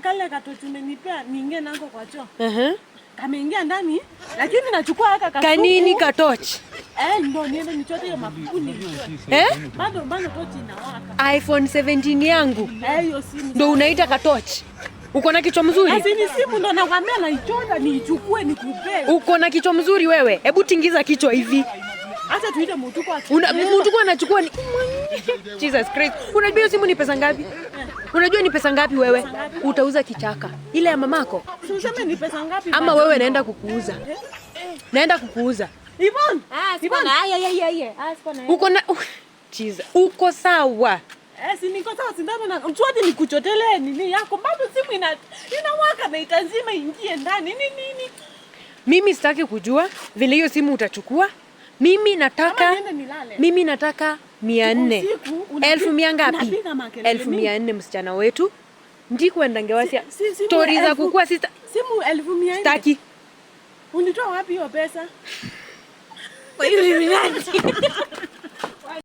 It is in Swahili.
kale katochi umenipea niingie nako kwa choo. Kameingia ndani lakini nachukua haka kasuku. Kanini katochi? Ndio niende nichote hiyo makuni. Bado tochi inawaka. iPhone 17 yangu. Hiyo simu. Ndio unaita katochi? Uko na kichwa mzuri? Ni simu ndo nakwambia naichota niichukue nikupe. Uko na kichwa mzuri wewe. Hebu tingiza kichwa hivi. Acha tuite Mutuko. Mutuko anachukua ni Jesus Christ. Unajua simu ni pesa ngapi? Unajua ni pesa ngapi wewe? Utauza kichaka. Ile ya mamako. Useme ni pesa ngapi? Ama wewe naenda kukuuza. Naenda kukuuza. Ivon. Sipona. Sipona. Uko na Jesus. Uko sawa. Si niko sawa sindano na mchwadi nikuchotele nini yako bado simu inawaka na itazima ingie ndani nini. Mimi sitaki kujua vile hiyo simu utachukua. Mimi nataka 400. 1000 ngapi? 1400 msichana wetu. Ndikuenda ngewasia stories za kukua sister. Simu 1400. Sitaki. Ulitoa wapi hiyo pesa? Wewe ni nani?